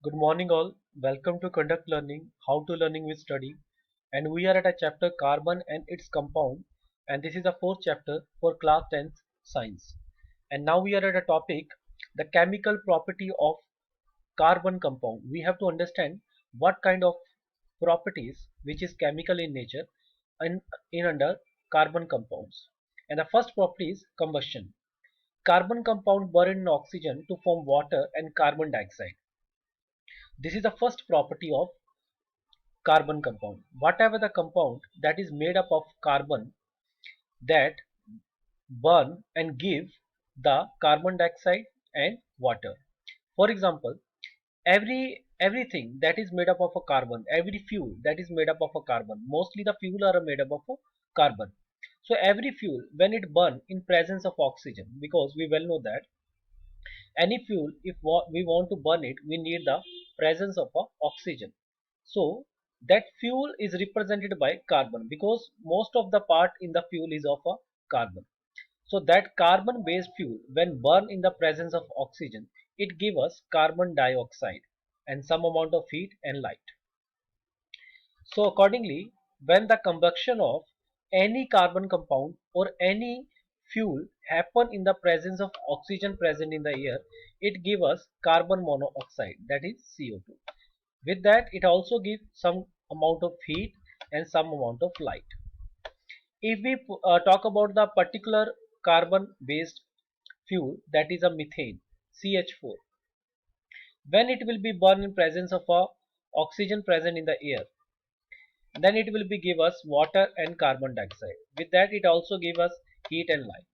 Good morning all. Welcome to Conduct Learning, How to Learning with Study. And we are at a chapter Carbon and its compound. And this is the fourth chapter for class 10th science. And now we are at a topic, the chemical property of carbon compound. We have to understand what kind of properties which is chemical in nature and in under carbon compounds. And the first property is combustion. Carbon compound burn in oxygen to form water and carbon dioxide. This is the first property of carbon compound. Whatever the compound that is made up of carbon that burn and give the carbon dioxide and water. For example, everything that is made up of a carbon, every fuel that is made up of a carbon, mostly the fuel are made up of a carbon. So every fuel when it burn in presence of oxygen, because we well know that any fuel if we want to burn it we need the presence of a oxygen. So that fuel is represented by carbon because most of the part in the fuel is of a carbon. So that carbon based fuel when burned in the presence of oxygen, it gives us carbon dioxide and some amount of heat and light. So accordingly, when the combustion of any carbon compound or any fuel happen in the presence of oxygen present in the air, it gives us carbon monoxide, that is CO2. With that, it also gives some amount of heat and some amount of light. If we talk about the particular carbon based fuel, that is a methane, CH4, when it will be burned in presence of a oxygen present in the air, then it will be give us water and carbon dioxide. With that, it also give us heat and light.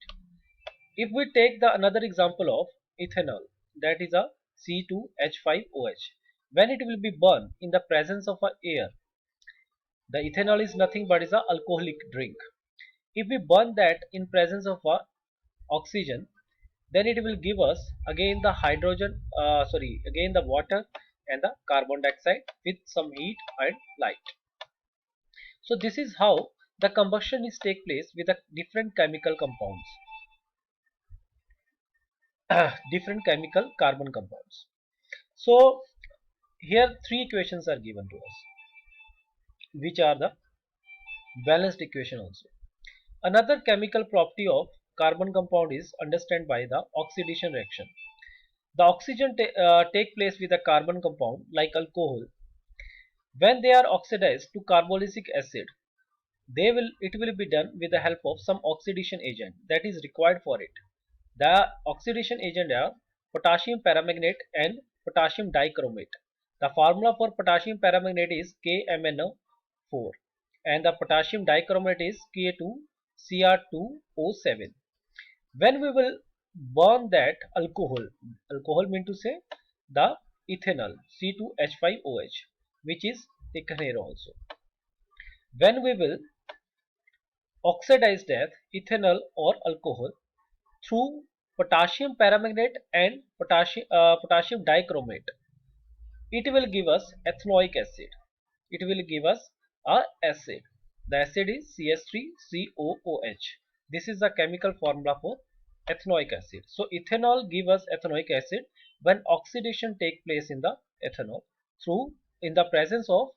If we take the another example of ethanol, that is a C2H5OH, when it will be burned in the presence of a air, the ethanol is nothing but is a alcoholic drink. If we burn that in presence of a oxygen, then it will give us again the again the water and the carbon dioxide with some heat and light. So this is how the combustion is take place with the different chemical compounds, different chemical carbon compounds. So here three equations are given to us, which are the balanced equation also. Another chemical property of carbon compound is understood by the oxidation reaction. The oxygen take place with a carbon compound like alcohol. When they are oxidized to carbolic acid, it will be done with the help of some oxidation agent that is required for it. The oxidation agent are potassium permanganate and potassium dichromate. The formula for potassium permanganate is KMnO4 and the potassium dichromate is Ka2Cr2O7. When we will burn that alcohol mean to say the ethanol C2H5OH, which is taken here also. When we will oxidize that ethanol or alcohol through potassium permanganate and potassium dichromate, it will give us ethanoic acid. It will give us a acid. The acid is CH3COOH. This is the chemical formula for ethanoic acid. So ethanol give us ethanoic acid when oxidation take place in the ethanol through in the presence of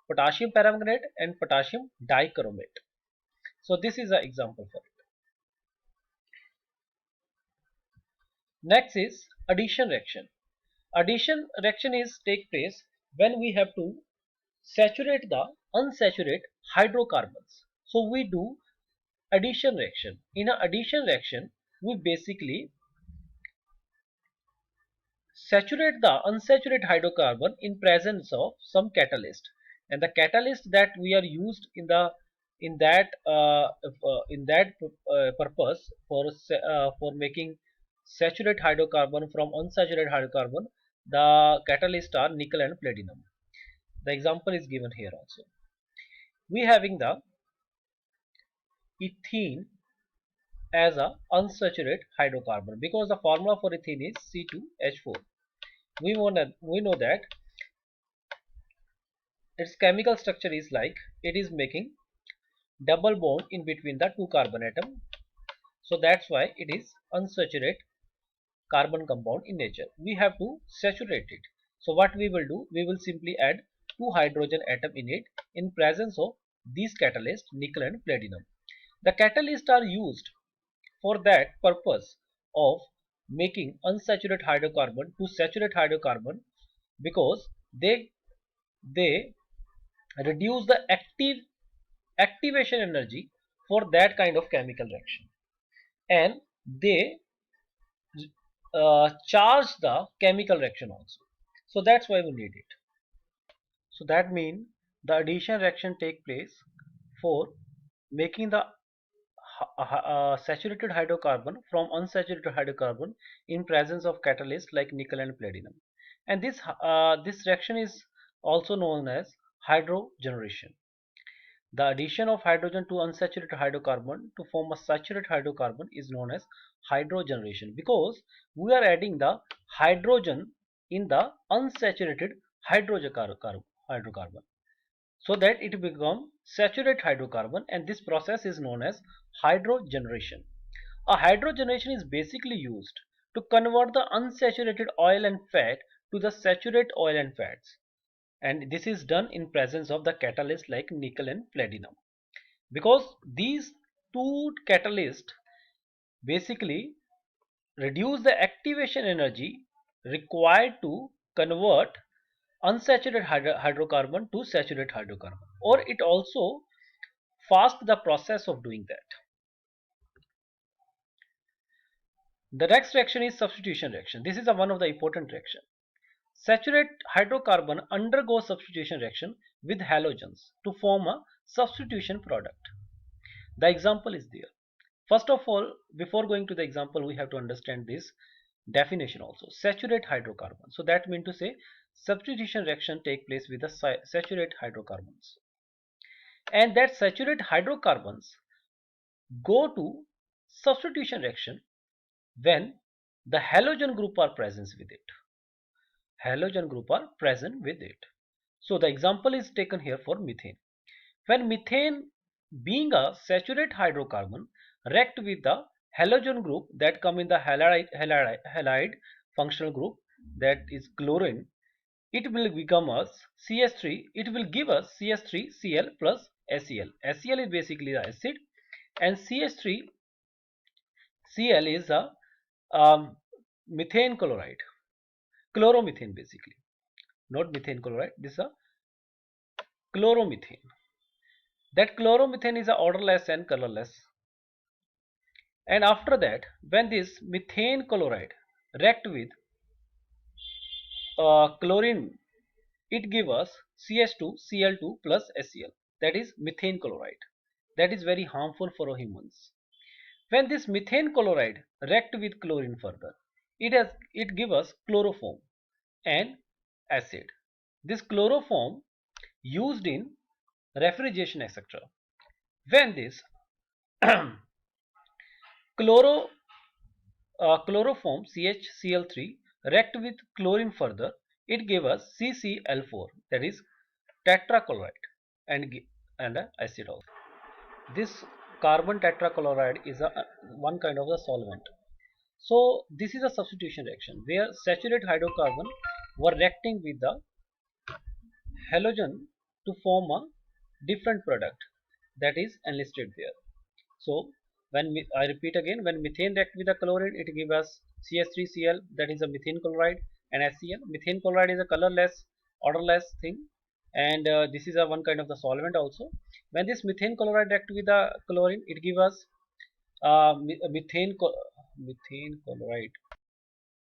potassium permanganate and potassium dichromate. So this is the example for it. Next is addition reaction. Addition reaction is take place when we have to saturate the unsaturated hydrocarbons. So we do addition reaction. In an addition reaction, we basically saturate the unsaturated hydrocarbon in presence of some catalyst, and the catalyst that we are used in the in that purpose for making saturated hydrocarbon from unsaturated hydrocarbon, the catalyst are nickel and platinum. The example is given here also. We having the ethene as a unsaturated hydrocarbon because the formula for ethene is C2H4. We know that its chemical structure is like it is making double bond in between the two carbon atom. So that's why it is unsaturated carbon compound in nature. We have to saturate it. So what we will do, we will simply add two hydrogen atom in it in presence of these catalysts, nickel and platinum. The catalysts are used for that purpose of making unsaturated hydrocarbon to saturated hydrocarbon, because they reduce the activation energy for that kind of chemical reaction, and they charge the chemical reaction also. So that's why we need it. So that means the addition reaction take place for making the saturated hydrocarbon from unsaturated hydrocarbon in presence of catalyst like nickel and platinum, and this reaction is also known as hydrogenation. The addition of hydrogen to unsaturated hydrocarbon to form a saturated hydrocarbon is known as hydrogenation, because we are adding the hydrogen in the unsaturated hydrocarbon so that it becomes saturated hydrocarbon, and this process is known as hydrogenation. A hydrogenation is basically used to convert the unsaturated oil and fat to the saturated oil and fats, and this is done in presence of the catalyst like nickel and platinum, because these two catalysts basically reduce the activation energy required to convert unsaturated hydrocarbon to saturated hydrocarbon, or it also fast the process of doing that. The next reaction is substitution reaction. This is one of the important reaction. Saturated hydrocarbon undergoes substitution reaction with halogens to form a substitution product. The example is there. First of all, before going to the example, we have to understand this definition also. Saturated hydrocarbon. So that means to say substitution reaction take place with the saturated hydrocarbons, and that saturated hydrocarbons go to substitution reaction when the halogen group are present with it. Halogen group are present with it. So the example is taken here for methane. When methane being a saturated hydrocarbon react with the halogen group that come in the halide functional group, that is chlorine, it will become us CH3, it will give us CH3Cl plus HCl. HCl is basically the acid, and CH3Cl is a methane chloride, chloromethane basically, not methane chloride, this is a chloromethane. That chloromethane is a odorless and colorless, and after that when this methane chloride react with chlorine, it gives us CH2Cl2 plus HCl, that is methane chloride, that is very harmful for humans. When this methane chloride react with chlorine further, it gives us chloroform and acid. This chloroform used in refrigeration etc. When this chloroform CHCl3 react with chlorine further, it gave us CCl4, that is tetrachloride, and acid also. This carbon tetrachloride is one kind of the solvent. So this is a substitution reaction where saturated hydrocarbon were reacting with the halogen to form a different product that is enlisted there. So I repeat again, when methane react with the chlorine, it gives us CH3Cl, that is a methane chloride, and HCl. Methane chloride is a colorless, odorless thing, and this is a one kind of the solvent also. When this methane chloride react with the chlorine, it gives us methane chloride.